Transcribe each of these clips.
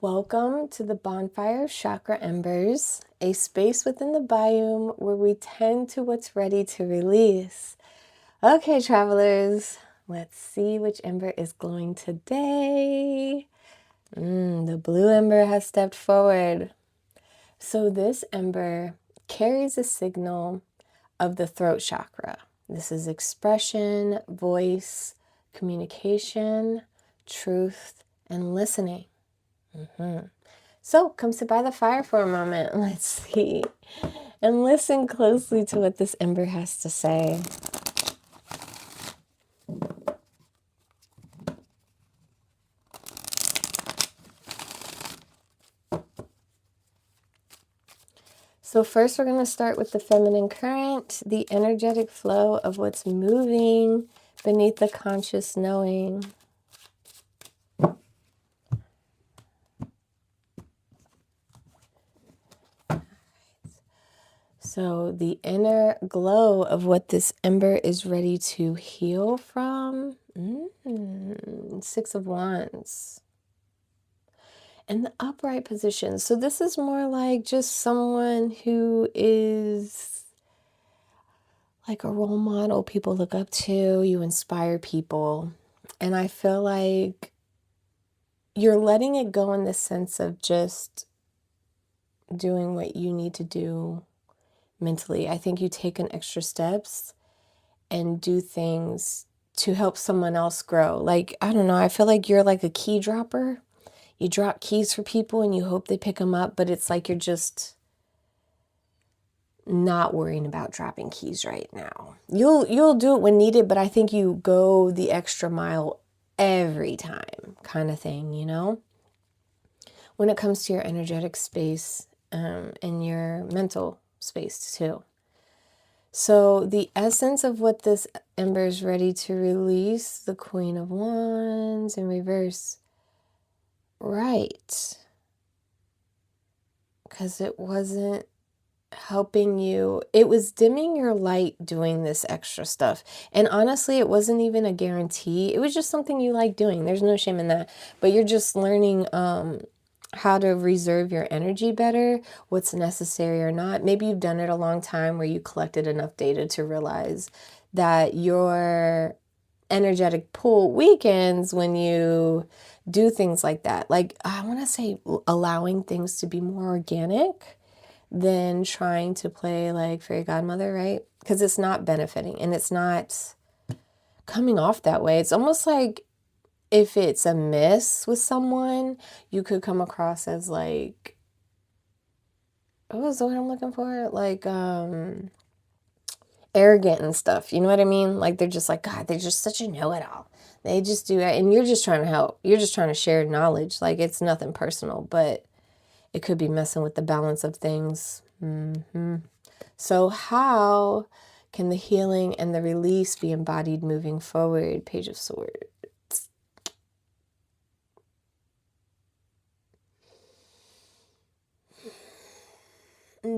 Welcome to the Bonfire of Chakra Embers, a space within the biome where we tend to what's ready to release. Okay, travelers, let's see which ember is glowing today. The blue ember has stepped forward. So this ember carries a signal of the throat chakra. This is expression, voice, communication, truth, and listening. So come sit by the fire for a moment. Let's see. And listen closely to what this ember has to say. So first we're going to start with the feminine current, the energetic flow of what's moving beneath the conscious knowing. So the inner glow of what this ember is ready to heal from. Six of Wands. And the upright position. So this is more like just someone who is like a role model people look up to. You inspire people. And I feel like you're letting it go in the sense of just doing what you need to do mentally. I think you take an extra steps and do things to help someone else grow. Like, I don't know, I feel like you're like a key dropper. You drop keys for people and you hope they pick them up, but it's like you're just not worrying about dropping keys right now. You'll do it when needed, but I think you go the extra mile every time, kind of thing, you know? When it comes to your energetic space and your mental space too. So the essence of what this ember is ready to release, the Queen of Wands in reverse. Right. Because it wasn't helping you. It was dimming your light doing this extra stuff. And honestly, it wasn't even a guarantee. It was just something you like doing. There's no shame in that. But you're just learning how to reserve your energy better, what's necessary or not. Maybe you've done it a long time where you collected enough data to realize that your energetic pull weakens when you do things like that. Like, I want to say allowing things to be more organic than trying to play like fairy godmother, right? Because it's not benefiting and it's not coming off that way. It's almost like if it's a miss with someone, you could come across as like, what was the word I'm looking for? Like, arrogant and stuff. You know what I mean? Like, they're just like, God, they're just such a know-it-all. They just do that. And you're just trying to help. You're just trying to share knowledge. Like, it's nothing personal, but it could be messing with the balance of things. So how can the healing and the release be embodied moving forward? Page of Swords.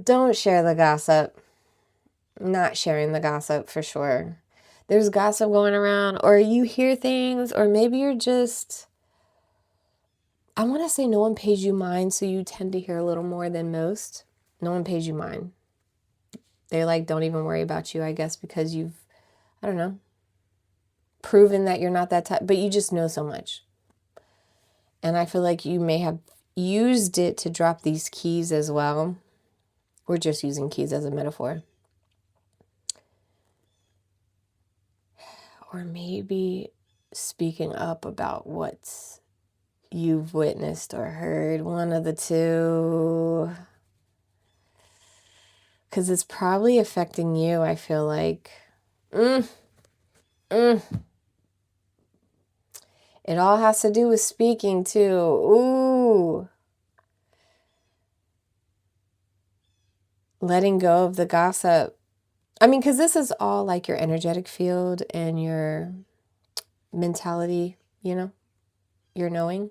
Don't share the gossip. Not sharing the gossip for sure. There's gossip going around, or you hear things, or maybe you're just, I want to say no one pays you mind, so you tend to hear a little more than most. No one pays you mind. They like don't even worry about you, I guess, because you've, I don't know, proven that you're not that type, but you just know so much. And I feel like you may have used it to drop these keys as well. We're just using keys as a metaphor. Or maybe speaking up about what you've witnessed or heard. One of the two. Because it's probably affecting you, I feel like. It all has to do with speaking too. Ooh. Letting go of the gossip. I mean, because this is all like your energetic field and your mentality, you know, your knowing.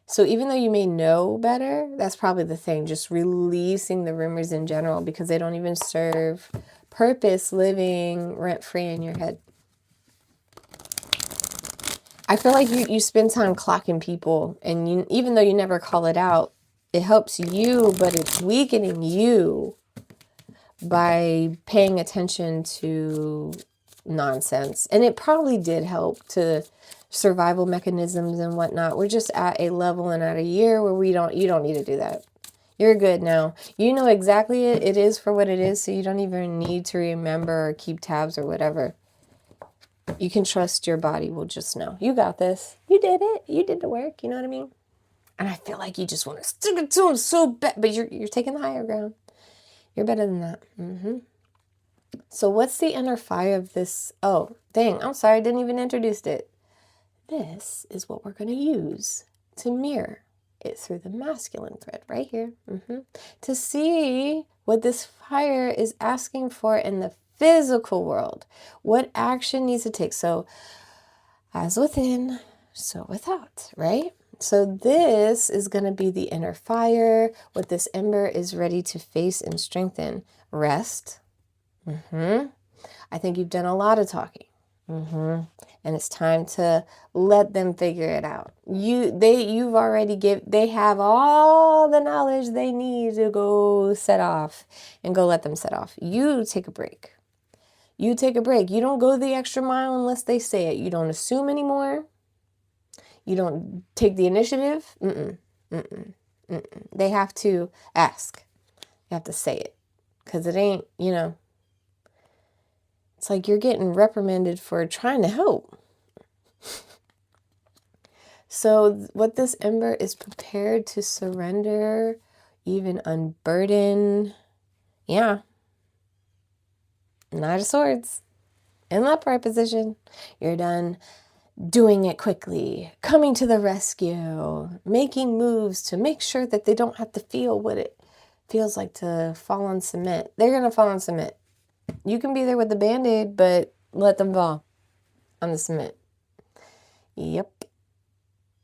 So even though you may know better, that's probably the thing, just releasing the rumors in general because they don't even serve purpose living rent-free in your head. I feel like you spend time clocking people, and you, even though you never call it out, it helps you, but it's weakening you by paying attention to nonsense. And it probably did help to survival mechanisms and whatnot. We're just at a level and at a year where you don't need to do that. You're good now. You know exactly it is for what it is, so you don't even need to remember or keep tabs or whatever. You can trust your body will just know. You got this. You did it. You did the work. You know what I mean? And I feel like you just want to stick it to him so bad, but you're taking the higher ground. You're better than that. So what's the inner fire of this? Oh, dang. I'm sorry. I didn't even introduce it. This is what we're going to use to mirror it through the masculine thread right here. To see what this fire is asking for in the physical world. What action needs to take. So as within, so without, right? So this is going to be the inner fire. What this ember is ready to face and strengthen. Rest. I think you've done a lot of talking. And it's time to let them figure it out. They have all the knowledge they need to go set off and go let them set off. You take a break. You take a break. You don't go the extra mile unless they say it. You don't assume anymore. You don't take the initiative. They have to ask. You have to say it. Because it ain't, it's like you're getting reprimanded for trying to help. So what this ember is prepared to surrender, even unburden. Yeah. Knight of Swords. In the upright position. You're done doing it quickly. Coming to the rescue. Making moves to make sure that they don't have to feel what it feels like to fall on cement. They're going to fall on cement. You can be there with the Band-Aid, but let them fall on the cement. Yep.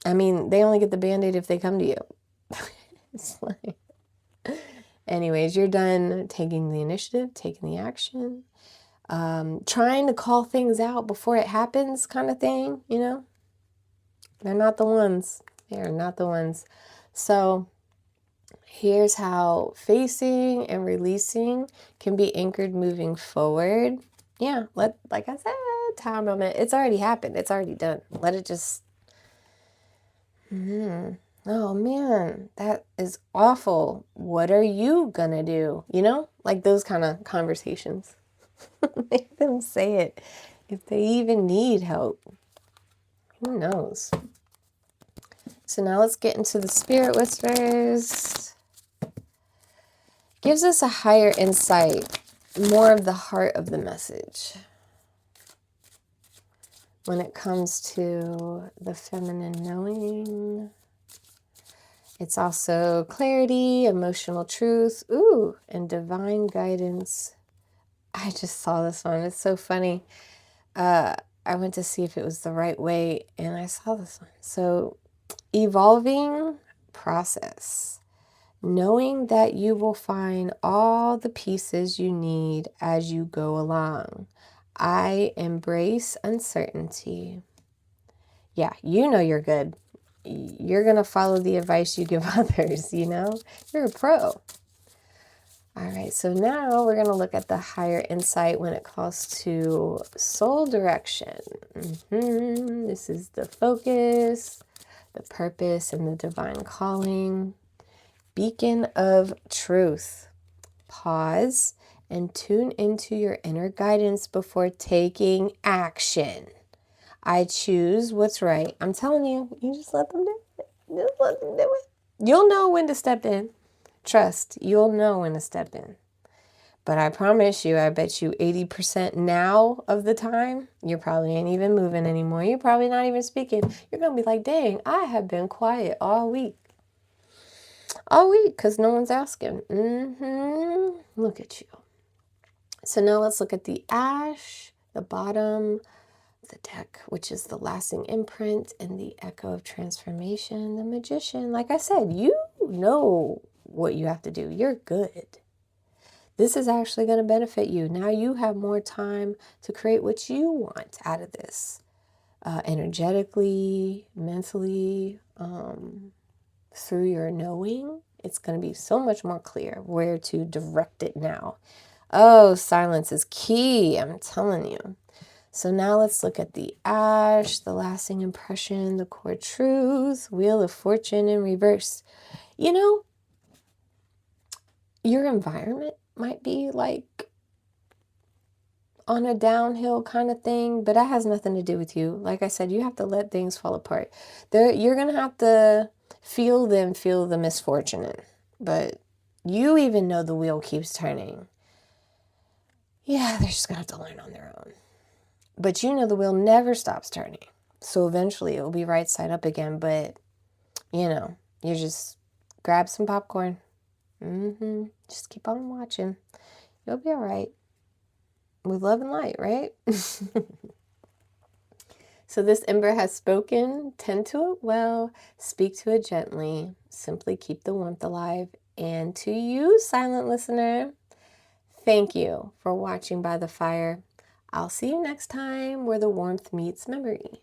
I mean, they only get the Band-Aid if they come to you. It's like... Anyways, you're done taking the initiative, taking the action, trying to call things out before it happens kind of thing, They're not the ones. They are not the ones. So here's how facing and releasing can be anchored moving forward. Yeah, like I said, time moment. It's already happened. It's already done. Let it just... Oh man, that is awful. What are you gonna do? Like those kind of conversations. Make them say it if they even need help. Who knows? So now let's get into the spirit whispers. Gives us a higher insight, more of the heart of the message. When it comes to the feminine knowing, it's also clarity, emotional truth, and divine guidance. I just saw this one. It's so funny. I went to see if it was the right way, and I saw this one. So, evolving process. Knowing that you will find all the pieces you need as you go along. I embrace uncertainty. Yeah, you're good. You're going to follow the advice you give others, You're a pro. All right, so now we're going to look at the higher insight when it comes to soul direction. This is the focus, the purpose, and the divine calling. Beacon of truth. Pause and tune into your inner guidance before taking action. I choose what's right. I'm telling you, you just let them do it. Just let them do it. You'll know when to step in. Trust, you'll know when to step in. But I promise you, I bet you 80% now of the time, you probably ain't even moving anymore. You're probably not even speaking. You're going to be like, dang, I have been quiet all week. All week, because no one's asking. Look at you. So now let's look at the ash, the bottom of the deck, which is the lasting imprint and the echo of transformation, the magician. Like I said, you know what you have to do. You're good. This is actually going to benefit you. Now you have more time to create what you want out of this. energetically, mentally, through your knowing. It's going to be so much more clear where to direct it now. Oh, silence is key, I'm telling you. So now let's look at the ash, the lasting impression, the core truth, wheel of fortune in reverse. You know, your environment might be like on a downhill kind of thing, but that has nothing to do with you. Like I said, you have to let things fall apart. You're going to have to feel the misfortune. But you even know the wheel keeps turning. Yeah, they're just going to have to learn on their own. But you know the wheel never stops turning. So eventually it will be right side up again. But, you know, you just grab some popcorn. Just keep on watching. You'll be all right. With love and light, right? So this ember has spoken. Tend to it well. Speak to it gently. Simply keep the warmth alive. And to you, silent listener, thank you for watching by the fire. I'll see you next time where the warmth meets memory.